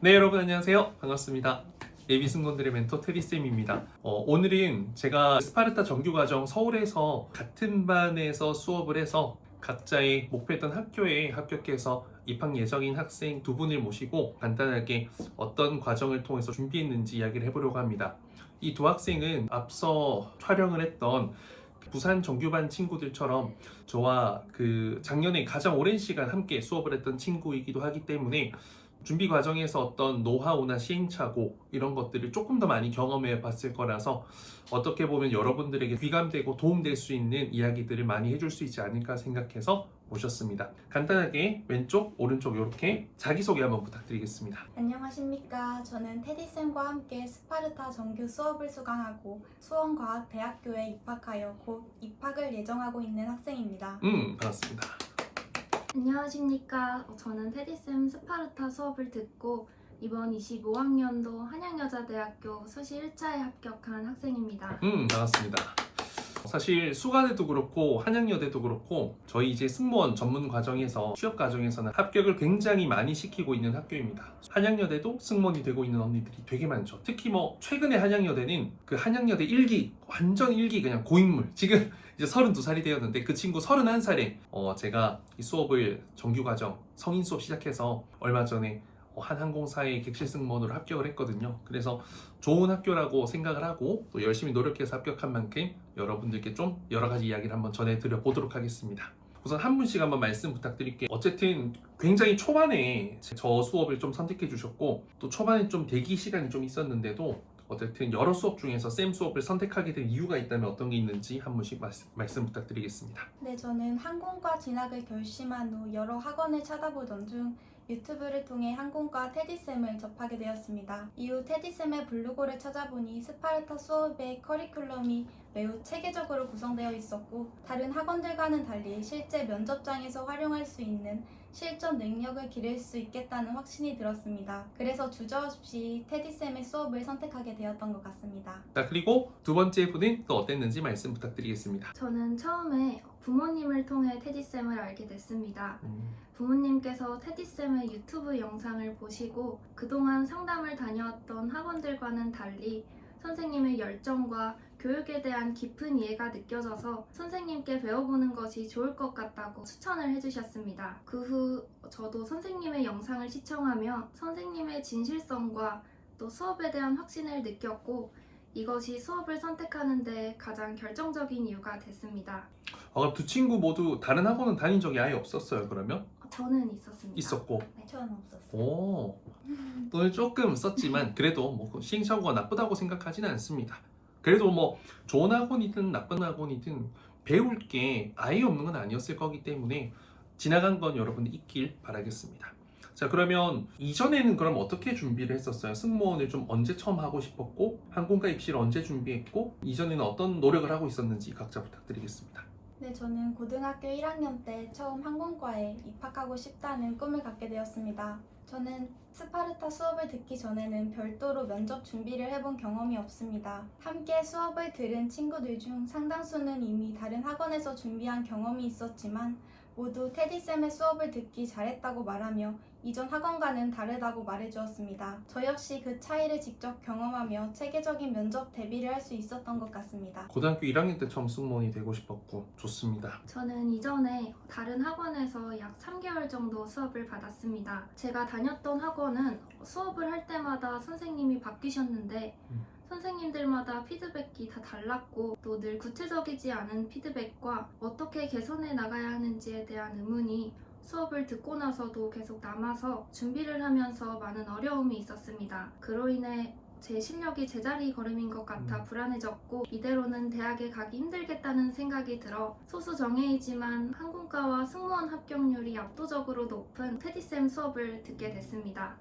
네, 여러분 안녕하세요. 반갑습니다. 예비 승무원들의 멘토 테디쌤입니다. 오늘은 제가 스파르타 정규과정 서울에서 같은 반에서 수업을 해서 각자의 목표했던 학교에 합격해서 입학 예정인 학생 두 분을 모시고 간단하게 어떤 과정을 통해서 준비했는지 이야기를 해보려고 합니다. 이 두 학생은 앞서 촬영을 했던 부산 정규반 친구들처럼 저와 작년에 가장 오랜 시간 함께 수업을 했던 친구이기도 하기 때문에 준비 과정에서 어떤 노하우나 시행착오 이런 것들을 조금 더 많이 경험해 봤을 거라서 어떻게 보면 여러분들에게 귀감되고 도움될 수 있는 이야기들을 많이 해줄 수 있지 않을까 생각해서 모셨습니다. 간단하게 왼쪽, 오른쪽 이렇게 자기소개 한번 부탁드리겠습니다. 안녕하십니까. 저는 테디쌤과 함께 스파르타 정규 수업을 수강하고 수원과학대학교에 입학하여 곧 입학을 예정하고 있는 학생입니다. 반갑습니다. 안녕하십니까. 저는 테디쌤 스파르타 수업을 듣고 이번 25학년도 한양여자대학교 수시 1차에 합격한 학생입니다. 반갑습니다. 사실 수가대도 그렇고 한양여대도 그렇고 저희 이제 승무원 전문 과정에서 취업 과정에서는 합격을 굉장히 많이 시키고 있는 학교입니다. 한양여대도 승무원이 되고 있는 언니들이 되게 많죠. 특히 최근에 한양여대는 그 한양여대 1기 완전 1기 그냥 고인물 지금 이제 32살이 되었는데 그 친구 31살에 제가 이 수업을 정규과정 성인 수업 시작해서 얼마 전에 한 항공사의 객실 승무원으로 합격을 했거든요. 그래서 좋은 학교라고 생각을 하고 또 열심히 노력해서 합격한 만큼 여러분들께 좀 여러 가지 이야기를 한번 전해드려 보도록 하겠습니다. 우선 한 분씩 한번 말씀 부탁드릴게요. 어쨌든 굉장히 초반에 저 수업을 좀 선택해 주셨고 또 초반에 좀 대기 시간이 좀 있었는데도 어쨌든 여러 수업 중에서 쌤 수업을 선택하게 된 이유가 있다면 어떤 게 있는지 한 분씩 말씀 부탁드리겠습니다. 네, 저는 항공과 진학을 결심한 후 여러 학원을 찾아보던 중 유튜브를 통해 항공과 테디쌤을 접하게 되었습니다. 이후 테디쌤의 블로그를 찾아보니 스파르타 수업의 커리큘럼이 매우 체계적으로 구성되어 있었고 다른 학원들과는 달리 실제 면접장에서 활용할 수 있는 실전 능력을 기를 수 있겠다는 확신이 들었습니다. 그래서 주저없이 테디쌤의 수업을 선택하게 되었던 것 같습니다. 자, 그리고 두 번째 분은 또 어땠는지 말씀 부탁드리겠습니다. 저는 처음에 부모님을 통해 테디쌤을 알게 됐습니다. 부모님께서 테디쌤의 유튜브 영상을 보시고 그동안 상담을 다녀왔던 학원들과는 달리 선생님의 열정과 교육에 대한 깊은 이해가 느껴져서 선생님께 배워보는 것이 좋을 것 같다고 추천을 해주셨습니다. 그 후 저도 선생님의 영상을 시청하며 선생님의 진실성과 또 수업에 대한 확신을 느꼈고 이것이 수업을 선택하는 데 가장 결정적인 이유가 됐습니다. 그럼 두 친구 모두 다른 학원은 다닌 적이 아예 없었어요, 그러면? 저는 있었습니다. 있었고. 네. 저는 없었어요. 오, 돈을 조금 썼지만 그래도 시행착오가 나쁘다고 생각하지는 않습니다. 그래도 좋은 학원이든 나쁜 학원이든 배울 게 아예 없는 건 아니었을 거기 때문에 지나간 건 여러분들 잊길 바라겠습니다. 자, 그러면 이전에는 그럼 어떻게 준비를 했었어요? 승무원을 좀 언제 처음 하고 싶었고 항공과 입시를 언제 준비했고 이전에는 어떤 노력을 하고 있었는지 각자 부탁드리겠습니다. 네, 저는 고등학교 1학년 때 처음 항공과에 입학하고 싶다는 꿈을 갖게 되었습니다. 저는 스파르타 수업을 듣기 전에는 별도로 면접 준비를 해본 경험이 없습니다. 함께 수업을 들은 친구들 중 상당수는 이미 다른 학원에서 준비한 경험이 있었지만 모두 테디쌤의 수업을 듣기 잘했다고 말하며 이전 학원과는 다르다고 말해주었습니다. 저 역시 그 차이를 직접 경험하며 체계적인 면접 대비를 할 수 있었던 것 같습니다. 고등학교 1학년 때 처음 승무원이 되고 싶었고 좋습니다. 저는 이전에 다른 학원에서 약 3개월 정도 수업을 받았습니다. 제가 다녔던 학원은 수업을 할 때마다 선생님이 바뀌셨는데 선생님들마다 피드백이 다 달랐고 또 늘 구체적이지 않은 피드백과 어떻게 개선해 나가야 하는지에 대한 의문이 수업을 듣고 나서도 계속 남아서 준비를 하면서 많은 어려움이 있었습니다. 그로 인해 제 실력이 제자리 걸음인 것 같아 불안해졌고 이대로는 대학에 가기 힘들겠다는 생각이 들어 소수 정예이지만 항공과와 승무원 합격률이 압도적으로 높은 테디쌤 수업을 듣게 됐습니다.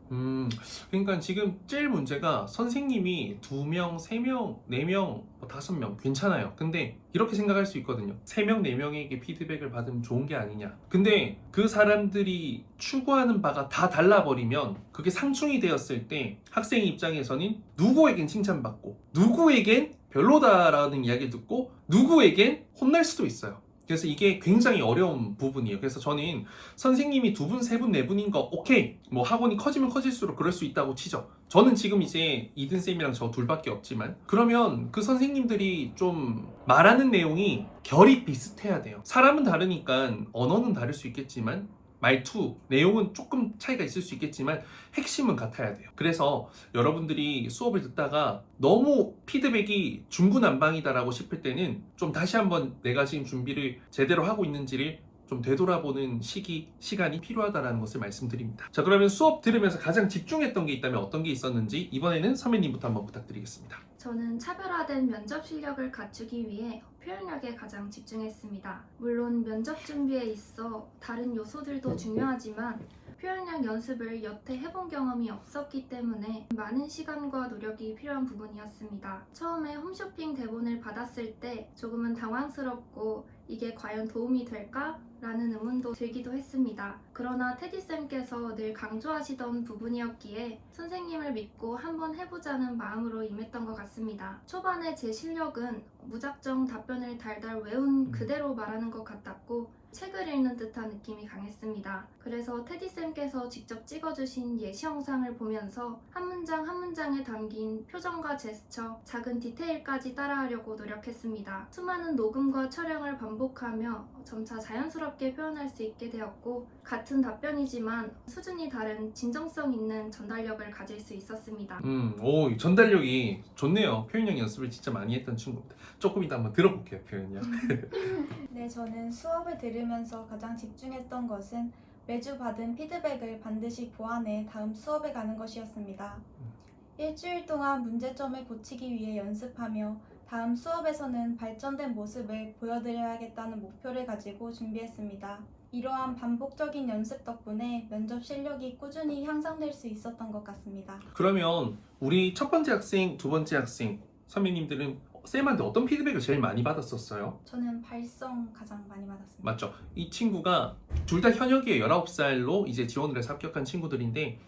그러니까 지금 제일 문제가 선생님이 2명, 3명, 4명, 5명 괜찮아요. 근데 이렇게 생각할 수 있거든요. 3명, 4명에게 피드백을 받으면 좋은 게 아니냐. 근데 그 사람들이 추구하는 바가 다 달라버리면 그게 상충이 되었을 때 학생 입장에서는 누구에겐 칭찬받고 누구에겐 별로다라는 이야기 듣고 누구에겐 혼날 수도 있어요. 그래서 이게 굉장히 어려운 부분이에요. 그래서 저는 선생님이 2분, 3분, 4분인 거 오케이. 뭐 학원이 커지면 커질수록 그럴 수 있다고 치죠. 저는 지금 이제 이든쌤이랑 저 둘밖에 없지만 그러면 그 선생님들이 좀 말하는 내용이 결이 비슷해야 돼요. 사람은 다르니까 언어는 다를 수 있겠지만 말투, 내용은 조금 차이가 있을 수 있겠지만 핵심은 같아야 돼요. 그래서 여러분들이 수업을 듣다가 너무 피드백이 중구난방이다라고 싶을 때는 좀 다시 한번 내가 지금 준비를 제대로 하고 있는지를 좀 되돌아보는 시간이 필요하다는 것을 말씀드립니다. 자, 그러면 수업 들으면서 가장 집중했던 게 있다면 어떤 게 있었는지 이번에는 선배님부터 한번 부탁드리겠습니다. 저는 차별화된 면접 실력을 갖추기 위해 표현력에 가장 집중했습니다. 물론 면접 준비에 있어 다른 요소들도 중요하지만 표현력 연습을 여태 해본 경험이 없었기 때문에 많은 시간과 노력이 필요한 부분이었습니다. 처음에 홈쇼핑 대본을 받았을 때 조금은 당황스럽고 이게 과연 도움이 될까? 라는 의문도 들기도 했습니다. 그러나 테디쌤께서 늘 강조하시던 부분이었기에 선생님을 믿고 한번 해보자는 마음으로 임했던 것 같습니다. 초반에 제 실력은 무작정 답변을 달달 외운 그대로 말하는 것 같았고 책을 읽는 듯한 느낌이 강했습니다. 그래서 테디쌤께서 직접 찍어주신 예시 영상을 보면서 한 문장 한 문장에 담긴 표정과 제스처, 작은 디테일까지 따라하려고 노력했습니다. 수많은 녹음과 촬영을 반복하며 점차 자연스럽게 표현할 수 있게 되었고 같은 답변이지만 수준이 다른 진정성 있는 전달력을 가질 수 있었습니다. 오, 전달력이 좋네요. 표현력 연습을 진짜 많이 했던 친구입니다. 조금 이따 한번 들어볼게요, 표현력. 네, 저는 수업을 들으면서 가장 집중했던 것은 매주 받은 피드백을 반드시 보완해 다음 수업에 가는 것이었습니다. 일주일 동안 문제점을 고치기 위해 연습하며 다음 수업에서는 발전된 모습을 보여드려야겠다는 목표를 가지고 준비했습니다. 이러한 반복적인 연습 덕분에 면접 실력이 꾸준히 향상될 수 있었던 것 같습니다. 그러면 우리 첫 번째 학생, 두 번째 학생 선배님들은 쌤한테 어떤 피드백을 제일 많이 받았었어요? 저는 발성 가장 많이 받았습니다. 맞죠? 이 친구가 둘 다 현역이에요. 19살로 이제 지원을 해서 합격한 친구들인데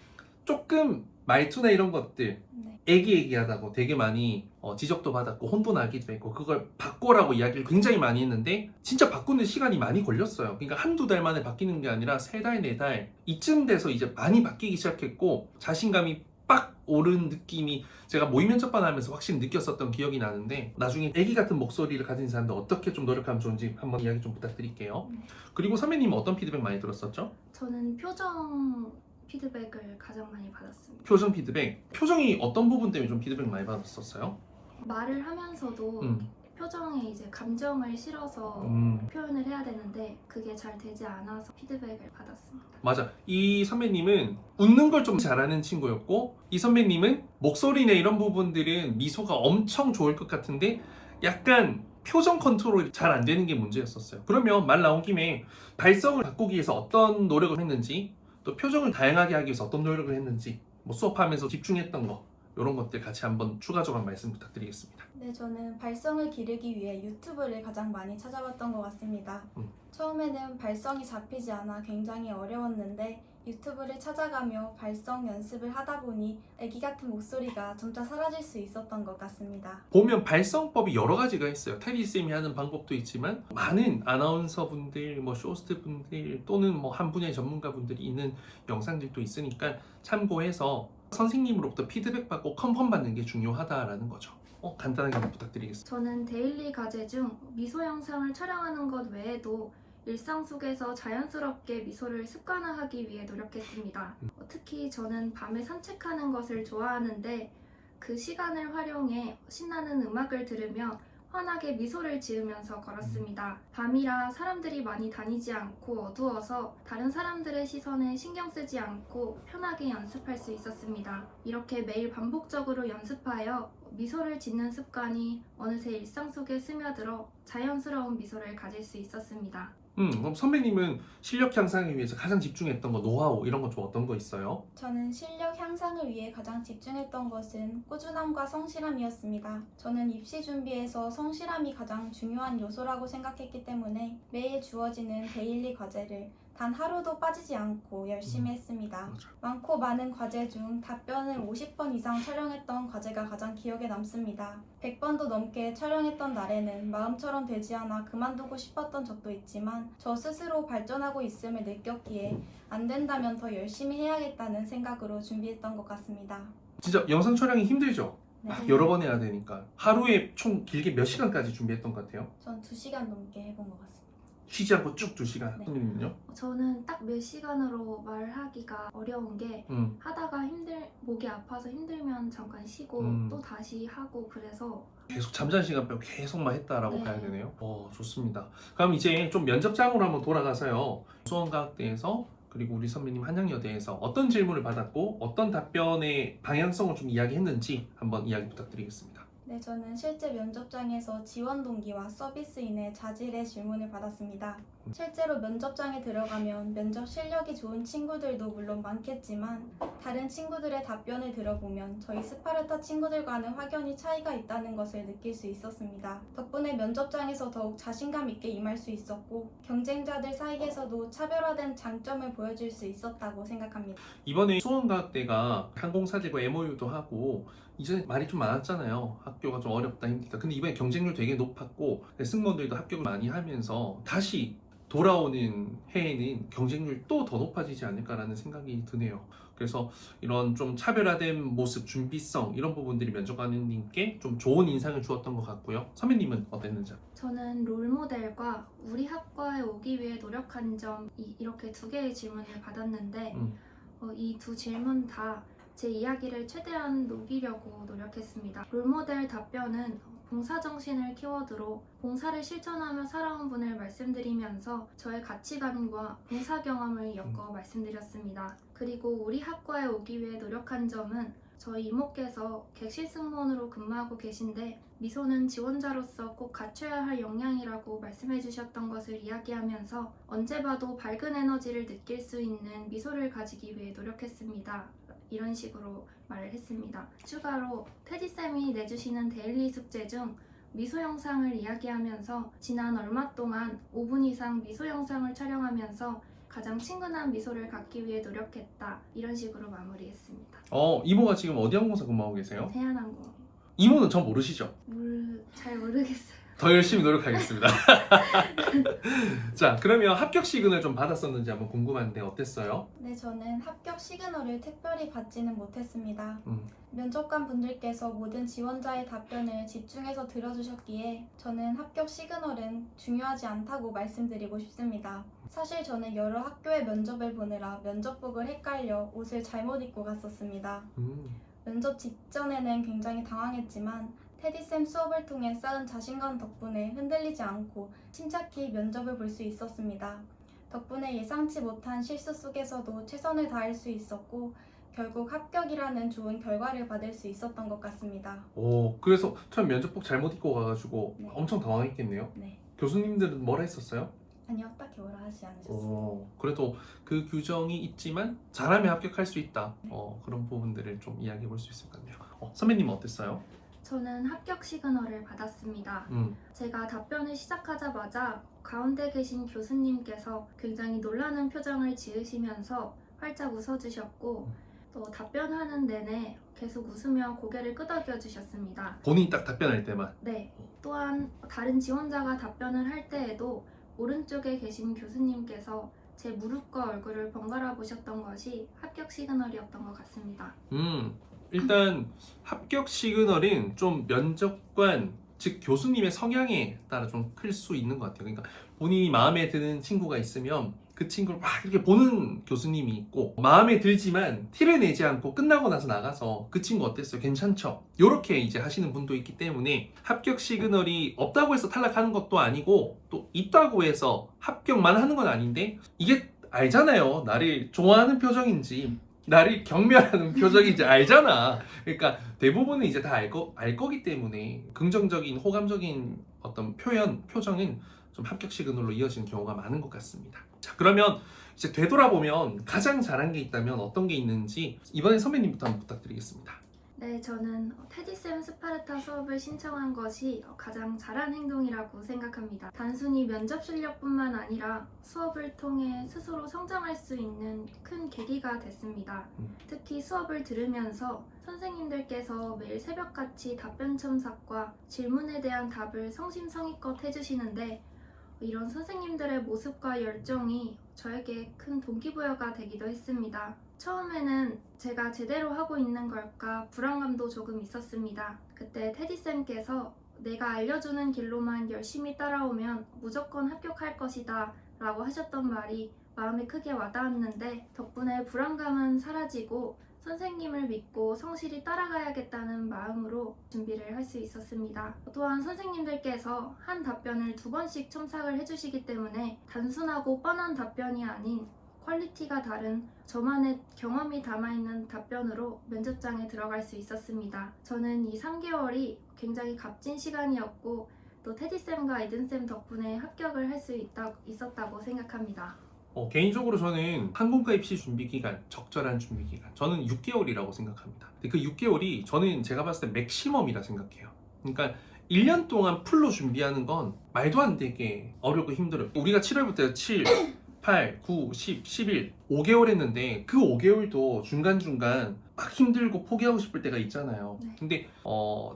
조금 말투나 이런 것들 네. 애기애기하다고 되게 많이 지적도 받았고 혼도 나기도 했고 그걸 바꿔라고 이야기를 굉장히 많이 했는데 진짜 바꾸는 시간이 많이 걸렸어요. 그러니까 한두 달 만에 바뀌는 게 아니라 3달, 4달 이쯤 돼서 이제 많이 바뀌기 시작했고 자신감이 빡 오른 느낌이 제가 모의 면접반 하면서 확실히 느꼈었던 기억이 나는데 나중에 애기 같은 목소리를 가진 사람들 어떻게 좀 노력하면 좋은지 한번 이야기 좀 부탁드릴게요. 그리고 선배님은 어떤 피드백 많이 들었었죠? 저는 표정 피드백을 가장 많이 받았습니다. 표정 피드백. 표정이 어떤 부분 때문에 좀 피드백 많이 받았었어요? 말을 하면서도 표정에 이제 감정을 실어서 표현을 해야 되는데 그게 잘 되지 않아서 피드백을 받았습니다. 맞아. 이 선배님은 웃는 걸 좀 잘하는 친구였고 이 선배님은 목소리나 이런 부분들은 미소가 엄청 좋을 것 같은데 약간 표정 컨트롤이 잘 안 되는 게 문제였었어요. 그러면 말 나온 김에 발성을 바꾸기 위해서 어떤 노력을 했는지 또 표정을 다양하게 하기 위해서 어떤 노력을 했는지 뭐 수업하면서 집중했던 거 이런 것들 같이 한번 추가적인 말씀 부탁드리겠습니다. 네, 저는 발성을 기르기 위해 유튜브를 가장 많이 찾아봤던 것 같습니다. 처음에는 발성이 잡히지 않아 굉장히 어려웠는데 유튜브를 찾아가며 발성 연습을 하다 보니 아기 같은 목소리가 점차 사라질 수 있었던 것 같습니다. 보면 발성법이 여러 가지가 있어요. 테디쌤이 하는 방법도 있지만 많은 아나운서분들, 뭐 쇼호스트분들 또는 뭐 한 분야의 전문가분들이 있는 영상들도 있으니까 참고해서 선생님으로부터 피드백 받고 컨펌 받는 게 중요하다라는 거죠. 간단하게 한번 부탁드리겠습니다. 저는 데일리 과제 중 미소 영상을 촬영하는 것 외에도 일상 속에서 자연스럽게 미소를 습관화하기 위해 노력했습니다. 특히 저는 밤에 산책하는 것을 좋아하는데 그 시간을 활용해 신나는 음악을 들으며 환하게 미소를 지으면서 걸었습니다. 밤이라 사람들이 많이 다니지 않고 어두워서 다른 사람들의 시선에 신경 쓰지 않고 편하게 연습할 수 있었습니다. 이렇게 매일 반복적으로 연습하여 미소를 짓는 습관이 어느새 일상 속에 스며들어 자연스러운 미소를 가질 수 있었습니다. 그럼 선배님은 실력 향상을 위해서 가장 집중했던 거, 노하우 이런 거 좀 어떤 거 있어요? 저는 실력 향상을 위해 가장 집중했던 것은 꾸준함과 성실함이었습니다. 저는 입시 준비에서 성실함이 가장 중요한 요소라고 생각했기 때문에 매일 주어지는 데일리 과제를 단 하루도 빠지지 않고 열심히 했습니다. 맞아. 많고 많은 과제 중 답변을 50번 이상 촬영했던 과제가 가장 기억에 남습니다. 100번도 넘게 촬영했던 날에는 마음처럼 되지 않아 그만두고 싶었던 적도 있지만 저 스스로 발전하고 있음을 느꼈기에 안 된다면 더 열심히 해야겠다는 생각으로 준비했던 것 같습니다. 진짜 영상 촬영이 힘들죠? 네. 막 여러 번 해야 되니까. 하루에 총 길게 몇 시간까지 준비했던 것 같아요? 전 2시간 넘게 해본 것 같습니다. 쉬지 않고 쭉 2시간. 네. 선생님은요? 저는 딱 몇 시간으로 말하기가 어려운 게 하다가 목이 아파서 힘들면 잠깐 쉬고 또 다시 하고 그래서 계속 잠자는 시간 빼고 계속만 했다라고 네. 봐야 되네요. 좋습니다. 그럼 이제 좀 면접장으로 한번 돌아가서요. 수원과학대에서 그리고 우리 선배님 한양여대에서 어떤 질문을 받았고 어떤 답변의 방향성을 좀 이야기했는지 한번 이야기 부탁드리겠습니다. 네, 저는 실제 면접장에서 지원 동기와 서비스인의 자질의 질문을 받았습니다. 실제로 면접장에 들어가면 면접 실력이 좋은 친구들도 물론 많겠지만 다른 친구들의 답변을 들어보면 저희 스파르타 친구들과는 확연히 차이가 있다는 것을 느낄 수 있었습니다. 덕분에 면접장에서 더욱 자신감 있게 임할 수 있었고 경쟁자들 사이에서도 차별화된 장점을 보여줄 수 있었다고 생각합니다. 이번에 수원과학대가 항공사들과 MOU도 하고 이전에 말이 좀 많았잖아요. 학교가 좀 어렵다 힘들다. 근데 이번에 경쟁률 되게 높았고 승무원들도 합격을 많이 하면서 다시 돌아오는 해에는 경쟁률 또 더 높아지지 않을까라는 생각이 드네요. 그래서 이런 좀 차별화된 모습, 준비성 이런 부분들이 면접관님께 좀 좋은 인상을 주었던 것 같고요. 선배님은 어땠는지? 저는 롤모델과 우리 학과에 오기 위해 노력한 점 이렇게 두 개의 질문을 받았는데 이 두 질문 다 제 이야기를 최대한 녹이려고 노력했습니다. 롤모델 답변은 봉사정신을 키워드로 봉사를 실천하며 살아온 분을 말씀드리면서 저의 가치관과 봉사 경험을 엮어 말씀드렸습니다. 그리고 우리 학과에 오기 위해 노력한 점은 저희 이모께서 객실 승무원으로 근무하고 계신데 미소는 지원자로서 꼭 갖춰야 할 역량이라고 말씀해 주셨던 것을 이야기하면서 언제 봐도 밝은 에너지를 느낄 수 있는 미소를 가지기 위해 노력했습니다. 이런 식으로 말을 했습니다. 추가로 테디쌤이 내주시는 데일리 숙제 중 미소 영상을 이야기하면서 지난 얼마 동안 5분 이상 미소 영상을 촬영하면서 가장 친근한 미소를 갖기 위해 노력했다. 이런 식으로 마무리했습니다. 이모가 지금 어디 항공사 근무하고 계세요? 대한항공. 이모는 전 모르시죠? 잘 모르겠어요. 더 열심히 노력하겠습니다. 자, 그러면 합격 시그널 좀 받았었는지 한번 궁금한데 어땠어요? 네, 저는 합격 시그널을 특별히 받지는 못했습니다. 면접관 분들께서 모든 지원자의 답변을 집중해서 들어주셨기에 저는 합격 시그널은 중요하지 않다고 말씀드리고 싶습니다. 사실 저는 여러 학교의 면접을 보느라 면접복을 헷갈려 옷을 잘못 입고 갔었습니다. 면접 직전에는 굉장히 당황했지만 테디쌤 수업을 통해 쌓은 자신감 덕분에 흔들리지 않고 침착히 면접을 볼 수 있었습니다. 덕분에 예상치 못한 실수 속에서도 최선을 다할 수 있었고 결국 합격이라는 좋은 결과를 받을 수 있었던 것 같습니다. 그래서 처음 면접복 잘못 입고 가가지고 네. 엄청 당황했겠네요. 네. 교수님들은 뭐라 했었어요? 아니요, 딱히 뭐라 하지 않으셨어요. 그래도 그 규정이 있지만 잘하면 합격할 수 있다. 네. 그런 부분들을 좀 이야기해 볼 수 있을 것 같네요. 선배님은 어땠어요? 저는 합격 시그널을 받았습니다. 제가 답변을 시작하자마자 가운데 계신 교수님께서 굉장히 놀라는 표정을 지으시면서 활짝 웃어주셨고 또 답변하는 내내 계속 웃으며 고개를 끄덕여 주셨습니다. 본인이 딱 답변할 때만? 네. 또한 다른 지원자가 답변을 할 때에도 오른쪽에 계신 교수님께서 제 무릎과 얼굴을 번갈아 보셨던 것이 합격 시그널이었던 것 같습니다. 일단 합격 시그널은 좀 면접관, 즉 교수님의 성향에 따라 좀 클 수 있는 것 같아요. 그러니까 본인이 마음에 드는 친구가 있으면 그 친구를 막 이렇게 보는 교수님이 있고 마음에 들지만 티를 내지 않고 끝나고 나서 나가서 그 친구 어땠어요? 괜찮죠? 이렇게 이제 하시는 분도 있기 때문에 합격 시그널이 없다고 해서 탈락하는 것도 아니고 또 있다고 해서 합격만 하는 건 아닌데 이게 알잖아요. 나를 좋아하는 표정인지 나를 경멸하는 표정인지 알잖아. 그러니까 대부분은 이제 다 알 거기 때문에 긍정적인 호감적인 어떤 표정은 좀 합격 시그널로 이어지는 경우가 많은 것 같습니다. 자, 그러면 이제 되돌아보면 가장 잘한 게 있다면 어떤 게 있는지 이번에 선배님부터 한번 부탁드리겠습니다. 네, 저는 테디쌤 스파르타 수업을 신청한 것이 가장 잘한 행동이라고 생각합니다. 단순히 면접 실력뿐만 아니라 수업을 통해 스스로 성장할 수 있는 큰 계기가 됐습니다. 특히 수업을 들으면서 선생님들께서 매일 새벽같이 답변 첨삭과 질문에 대한 답을 성심성의껏 해주시는데 이런 선생님들의 모습과 열정이 저에게 큰 동기부여가 되기도 했습니다. 처음에는 제가 제대로 하고 있는 걸까 불안감도 조금 있었습니다. 그때 테디쌤께서 내가 알려주는 길로만 열심히 따라오면 무조건 합격할 것이다 라고 하셨던 말이 마음에 크게 와닿았는데 덕분에 불안감은 사라지고 선생님을 믿고 성실히 따라가야겠다는 마음으로 준비를 할 수 있었습니다. 또한 선생님들께서 한 답변을 2번씩 첨삭을 해주시기 때문에 단순하고 뻔한 답변이 아닌 퀄리티가 다른 저만의 경험이 담아있는 답변으로 면접장에 들어갈 수 있었습니다. 저는 이 3개월이 굉장히 값진 시간이었고 또 테디쌤과 이든쌤 덕분에 합격을 할 수 있었다고 생각합니다. 개인적으로 저는 항공과 입시 준비 기간, 적절한 준비 기간, 저는 6개월이라고 생각합니다. 근데 그 6개월이 저는 제가 봤을 때 맥시멈이라 생각해요. 그러니까 1년 동안 풀로 준비하는 건 말도 안 되게 어렵고 힘들어요. 우리가 7월부터 7, 8, 9, 10, 11, 5개월 했는데 그 5개월도 중간중간 막 힘들고 포기하고 싶을 때가 있잖아요. 네. 근데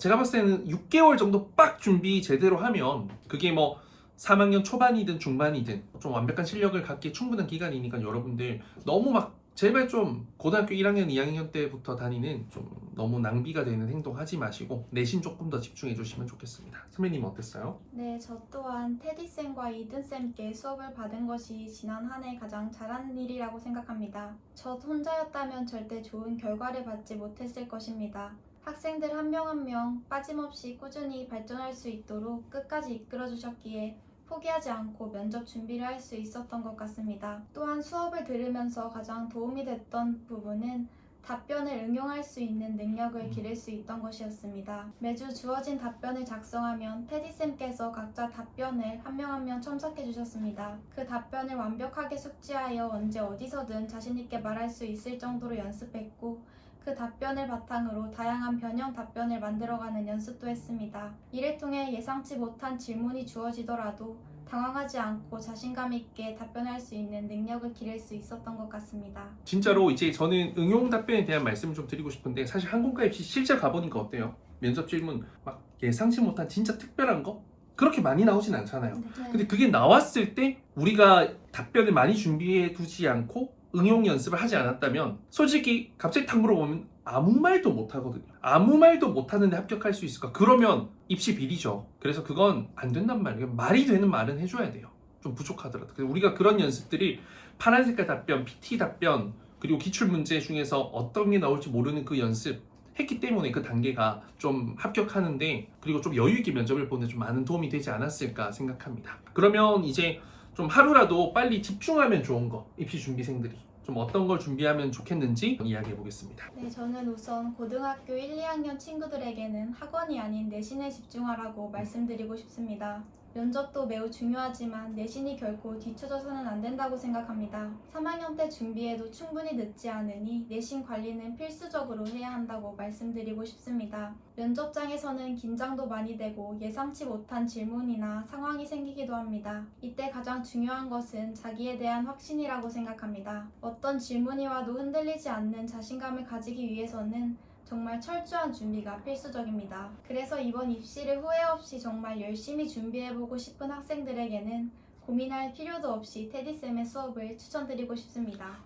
제가 봤을 때는 6개월 정도 빡 준비 제대로 하면 그게 뭐 3학년 초반이든 중반이든 좀 완벽한 실력을 갖기에 충분한 기간이니까 여러분들 너무 막 제발 좀 고등학교 1학년, 2학년 때부터 다니는 좀 너무 낭비가 되는 행동 하지 마시고 내신 조금 더 집중해 주시면 좋겠습니다. 선배님 어땠어요? 네, 저 또한 테디쌤과 이든쌤께 수업을 받은 것이 지난 한 해 가장 잘한 일이라고 생각합니다. 저 혼자였다면 절대 좋은 결과를 받지 못했을 것입니다. 학생들 한 명 한 명 빠짐없이 꾸준히 발전할 수 있도록 끝까지 이끌어 주셨기에 포기하지 않고 면접 준비를 할 수 있었던 것 같습니다. 또한 수업을 들으면서 가장 도움이 됐던 부분은 답변을 응용할 수 있는 능력을 기를 수 있던 것이었습니다. 매주 주어진 답변을 작성하면 테디쌤께서 각자 답변을 한 명 한 명 첨삭해 주셨습니다. 그 답변을 완벽하게 숙지하여 언제 어디서든 자신있게 말할 수 있을 정도로 연습했고 그 답변을 바탕으로 다양한 변형 답변을 만들어가는 연습도 했습니다. 이를 통해 예상치 못한 질문이 주어지더라도 당황하지 않고 자신감 있게 답변할 수 있는 능력을 기를 수 있었던 것 같습니다. 진짜로 이제 저는 응용 답변에 대한 말씀을 좀 드리고 싶은데 사실 항공과 입시 실제 가보니까 어때요? 면접 질문 막 예상치 못한 진짜 특별한 거? 그렇게 많이 나오진 않잖아요. 근데 그게 나왔을 때 우리가 답변을 많이 준비해 두지 않고 응용 연습을 하지 않았다면 솔직히 갑자기 탁 물어보면 아무 말도 못 하거든요. 아무 말도 못 하는데 합격할 수 있을까? 그러면 입시 비리죠. 그래서 그건 안 된단 말이에요. 말이 되는 말은 해줘야 돼요. 좀 부족하더라도. 그래서 우리가 그런 연습들이 파란 색깔 답변, PT 답변, 그리고 기출문제 중에서 어떤 게 나올지 모르는 그 연습 했기 때문에 그 단계가 좀 합격하는데 그리고 좀 여유 있게 면접을 보는 좀 많은 도움이 되지 않았을까 생각합니다. 그러면 이제 좀 하루라도 빨리 집중하면 좋은 거 입시 준비생들이 좀 어떤 걸 준비하면 좋겠는지 이야기해 보겠습니다. 네, 저는 우선 고등학교 1, 2학년 친구들에게는 학원이 아닌 내신에 집중하라고 말씀드리고 싶습니다. 면접도 매우 중요하지만 내신이 결코 뒤처져서는 안 된다고 생각합니다. 3학년 때 준비해도 충분히 늦지 않으니 내신 관리는 필수적으로 해야 한다고 말씀드리고 싶습니다. 면접장에서는 긴장도 많이 되고 예상치 못한 질문이나 상황이 생기기도 합니다. 이때 가장 중요한 것은 자기에 대한 확신이라고 생각합니다. 어떤 질문이 와도 흔들리지 않는 자신감을 가지기 위해서는 정말 철저한 준비가 필수적입니다. 그래서 이번 입시를 후회 없이 정말 열심히 준비해보고 싶은 학생들에게는 고민할 필요도 없이 테디쌤의 수업을 추천드리고 싶습니다.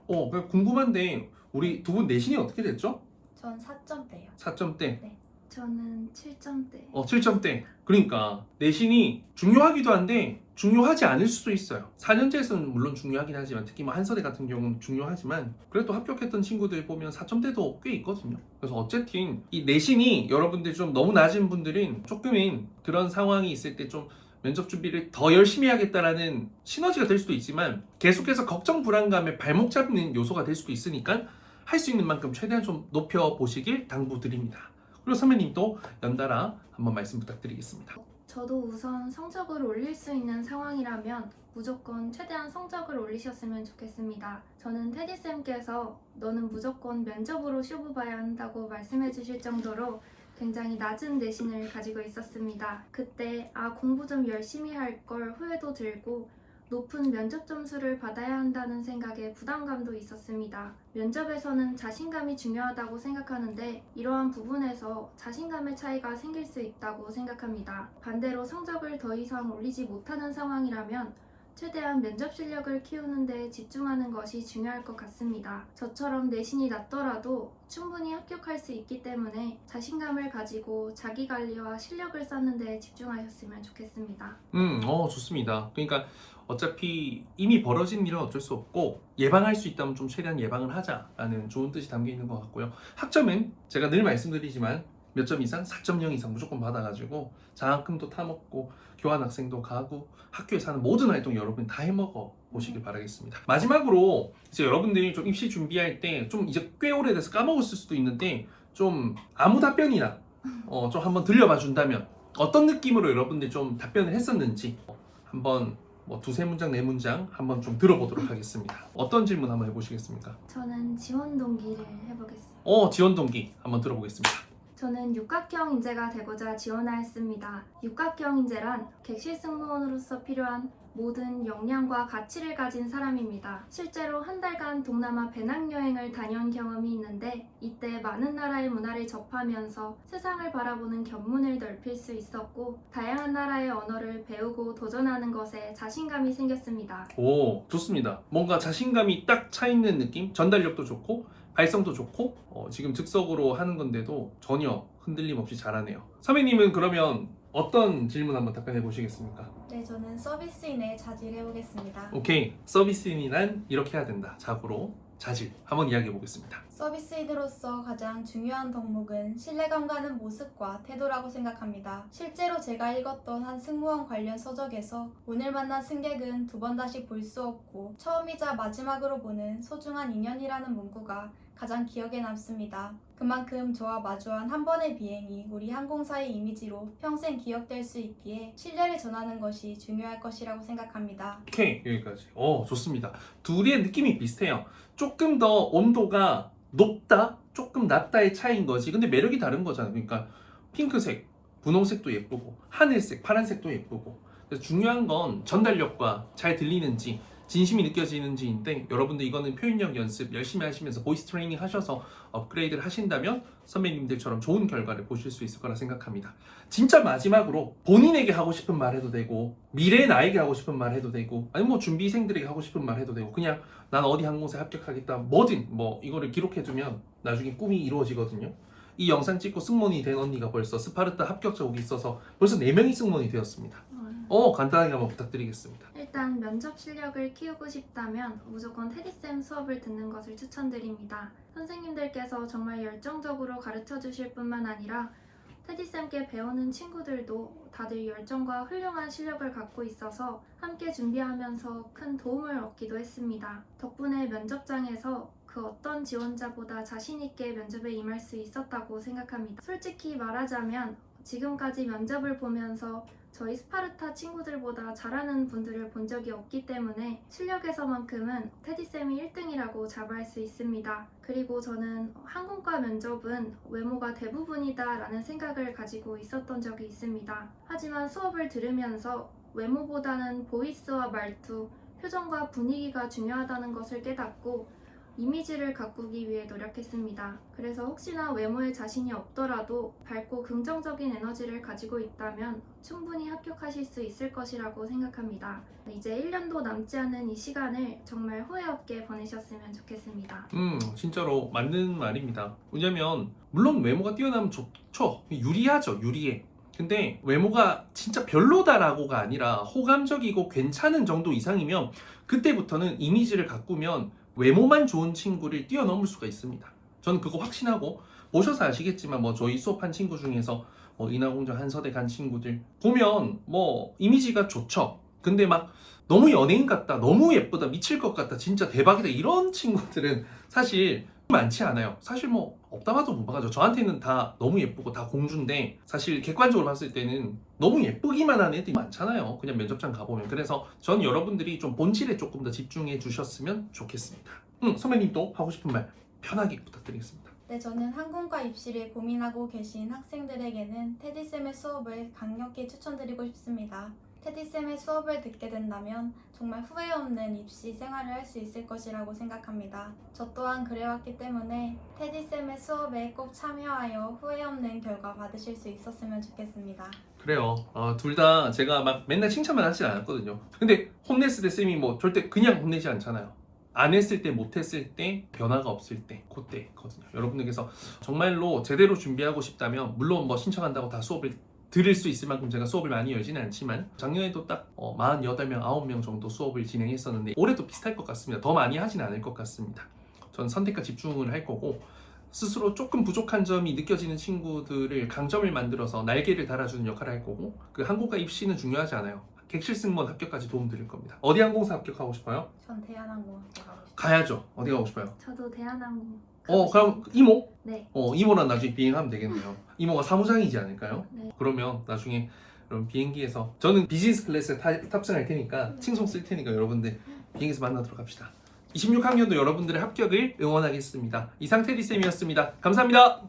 궁금한데 우리 두 분 내신이 어떻게 됐죠? 전 4점대요. 4점대? 네. 저는 7점대. 7점대. 그러니까 내신이 중요하기도 한데 중요하지 않을 수도 있어요. 4년제에서는 물론 중요하긴 하지만 특히 뭐 한서대 같은 경우는 중요하지만 그래도 합격했던 친구들 보면 4점대도 꽤 있거든요. 그래서 어쨌든 이 내신이 여러분들 좀 너무 낮은 분들은 조금은 그런 상황이 있을 때 좀 면접 준비를 더 열심히 하겠다라는 시너지가 될 수도 있지만 계속해서 걱정 불안감에 발목 잡는 요소가 될 수도 있으니까 할 수 있는 만큼 최대한 좀 높여보시길 당부드립니다. 그리고 선배님도 연달아 한번 말씀 부탁드리겠습니다. 저도 우선 성적을 올릴 수 있는 상황이라면 무조건 최대한 성적을 올리셨으면 좋겠습니다. 저는 테디쌤께서 너는 무조건 면접으로 시험 봐야 한다고 말씀해 주실 정도로 굉장히 낮은 내신을 가지고 있었습니다. 그때 공부 좀 열심히 할 걸 후회도 들고 높은 면접 점수를 받아야 한다는 생각에 부담감도 있었습니다. 면접에서는 자신감이 중요하다고 생각하는데 이러한 부분에서 자신감의 차이가 생길 수 있다고 생각합니다. 반대로 성적을 더 이상 올리지 못하는 상황이라면 최대한 면접 실력을 키우는 데 집중하는 것이 중요할 것 같습니다. 저처럼 내신이 낮더라도 충분히 합격할 수 있기 때문에 자신감을 가지고 자기 관리와 실력을 쌓는 데 집중하셨으면 좋겠습니다. 좋습니다. 그러니까 어차피 이미 벌어진 일은 어쩔 수 없고 예방할 수 있다면 좀 최대한 예방을 하자라는 좋은 뜻이 담겨 있는 것 같고요. 학점은 제가 늘 말씀드리지만 몇 점 이상, 4.0 이상 무조건 받아가지고 장학금도 타먹고 교환학생도 가고 학교에서 하는 모든 활동 여러분 다 해먹어 보시길 바라겠습니다. 마지막으로 이제 여러분들이 좀 입시 준비할 때 좀 이제 꽤 오래돼서 까먹었을 수도 있는데 좀 아무 답변이나 좀 한번 들려봐 준다면 어떤 느낌으로 여러분들 좀 답변을 했었는지 한번 뭐 두세 문장, 네 문장 한번 좀 들어보도록 하겠습니다. 어떤 질문 한번 해보시겠습니까? 저는 지원 동기를 해보겠습니다. 지원 동기 한번 들어보겠습니다. 저는 육각형 인재가 되고자 지원하였습니다. 육각형 인재란 객실 승무원으로서 필요한 모든 역량과 가치를 가진 사람입니다. 실제로 한 달간 동남아 배낭여행을 다녀온 경험이 있는데 이때 많은 나라의 문화를 접하면서 세상을 바라보는 견문을 넓힐 수 있었고 다양한 나라의 언어를 배우고 도전하는 것에 자신감이 생겼습니다. 오, 좋습니다. 뭔가 자신감이 딱 차 있는 느낌? 전달력도 좋고 발성도 좋고 지금 즉석으로 하는 건데도 전혀 흔들림 없이 잘하네요. 선배님은 그러면 어떤 질문 한번 답변해 보시겠습니까? 네, 저는 서비스인에 자질해 보겠습니다. 오케이, 서비스인이란 이렇게 해야 된다. 자고로 자질 한번 이야기해 보겠습니다. 서비스인으로서 가장 중요한 덕목은 신뢰감 가는 모습과 태도라고 생각합니다. 실제로 제가 읽었던 한 승무원 관련 서적에서 오늘 만난 승객은 두 번 다시 볼 수 없고 처음이자 마지막으로 보는 소중한 인연이라는 문구가 가장 기억에 남습니다. 그만큼 저와 마주한 한 번의 비행이 우리 항공사의 이미지로 평생 기억될 수 있기에 신뢰를 전하는 것이 중요할 것이라고 생각합니다. 오케이, 여기까지. 좋습니다. 둘의 느낌이 비슷해요. 조금 더 온도가 높다, 조금 낮다의 차이인 거지. 근데 매력이 다른 거잖아요. 그러니까 핑크색, 분홍색도 예쁘고 하늘색, 파란색도 예쁘고. 그래서 중요한 건 전달력과 잘 들리는지 진심이 느껴지는지인데 여러분들 이거는 표현력 연습 열심히 하시면서 보이스 트레이닝 하셔서 업그레이드를 하신다면 선배님들처럼 좋은 결과를 보실 수 있을 거라 생각합니다. 진짜 마지막으로 본인에게 하고 싶은 말 해도 되고 미래의 나에게 하고 싶은 말 해도 되고 아니면 뭐 준비생들에게 하고 싶은 말 해도 되고 그냥 난 어디 항공사에 합격하겠다 뭐든 뭐 이거를 기록해두면 나중에 꿈이 이루어지거든요. 이 영상 찍고 승무원이 된 언니가 벌써 스파르타 합격 자국이 있어서 벌써 4명이 승무원이 되었습니다. 간단하게 한번 부탁드리겠습니다. 일단 면접 실력을 키우고 싶다면 무조건 테디쌤 수업을 듣는 것을 추천드립니다. 선생님들께서 정말 열정적으로 가르쳐 주실 뿐만 아니라 테디쌤께 배우는 친구들도 다들 열정과 훌륭한 실력을 갖고 있어서 함께 준비하면서 큰 도움을 얻기도 했습니다. 덕분에 면접장에서 그 어떤 지원자보다 자신있게 면접에 임할 수 있었다고 생각합니다. 솔직히 말하자면 지금까지 면접을 보면서 저희 스파르타 친구들보다 잘하는 분들을 본 적이 없기 때문에 실력에서만큼은 테디쌤이 1등이라고 자부할 수 있습니다. 그리고 저는 항공과 면접은 외모가 대부분이다 라는 생각을 가지고 있었던 적이 있습니다. 하지만 수업을 들으면서 외모보다는 보이스와 말투, 표정과 분위기가 중요하다는 것을 깨닫고 이미지를 가꾸기 위해 노력했습니다. 그래서 혹시나 외모에 자신이 없더라도 밝고 긍정적인 에너지를 가지고 있다면 충분히 합격하실 수 있을 것이라고 생각합니다. 이제 1년도 남지 않은 이 시간을 정말 후회 없게 보내셨으면 좋겠습니다. 진짜로 맞는 말입니다. 왜냐면 물론 외모가 뛰어나면 좋죠. 유리하죠. 유리해. 근데 외모가 진짜 별로다라고가 아니라 호감적이고 괜찮은 정도 이상이면 그때부터는 이미지를 가꾸면 외모만 좋은 친구를 뛰어넘을 수가 있습니다. 저는 그거 확신하고 보셔서 아시겠지만 뭐 저희 수업한 친구 중에서 인하공전 한서대 간 친구들 보면 뭐 이미지가 좋죠. 근데 막 너무 연예인 같다, 너무 예쁘다, 미칠 것 같다, 진짜 대박이다 이런 친구들은 사실 많지 않아요. 사실 뭐 없다 봐도 무방하죠. 저한테는 다 너무 예쁘고 다 공주인데 사실 객관적으로 봤을 때는 너무 예쁘기만 한 애들이 많잖아요. 그냥 면접장 가보면. 그래서 전 여러분들이 좀 본질에 조금 더 집중해 주셨으면 좋겠습니다. 선배님 또 하고 싶은 말 편하게 부탁드리겠습니다. 네, 저는 항공과 입시를 고민하고 계신 학생들에게는 테디쌤의 수업을 강력히 추천드리고 싶습니다. 테디쌤의 수업을 듣게 된다면 정말 후회 없는 입시 생활을 할 수 있을 것이라고 생각합니다. 저 또한 그래왔기 때문에 테디쌤의 수업에 꼭 참여하여 후회 없는 결과 받으실 수 있었으면 좋겠습니다. 그래요. 둘 다 제가 막 맨날 칭찬만 하진 않았거든요. 근데 혼냈을 때 쌤이 뭐 절대 그냥 혼내지 않잖아요. 안 했을 때, 못 했을 때, 변화가 없을 때, 그때거든요. 여러분들께서 정말로 제대로 준비하고 싶다면 물론 뭐 신청한다고 다 수업을 들을 수 있을 만큼 제가 수업을 많이 열지는 않지만 작년에도 딱 48명, 9명 정도 수업을 진행했었는데 올해도 비슷할 것 같습니다. 더 많이 하진 않을 것 같습니다. 전 선택과 집중을 할 거고 스스로 조금 부족한 점이 느껴지는 친구들을 강점을 만들어서 날개를 달아주는 역할을 할 거고 그 항공과 입시는 중요하지 않아요. 객실 승무원 합격까지 도움 드릴 겁니다. 어디 항공사 합격하고 싶어요? 전 대한항공 합격하고 싶습니다. 가야죠. 어디 가고 싶어요? 저도 대한항공. 그럼 이모? 네. 이모랑 나중에 비행하면 되겠네요. 이모가 사무장이지 않을까요? 네. 그러면 나중에 그럼 비행기에서 저는 비즈니스 클래스에 탑승할 테니까 칭송 쓸 테니까 여러분들 비행기에서 만나도록 합시다. 26학년도 여러분들의 합격을 응원하겠습니다. 이상 테디쌤이었습니다. 감사합니다.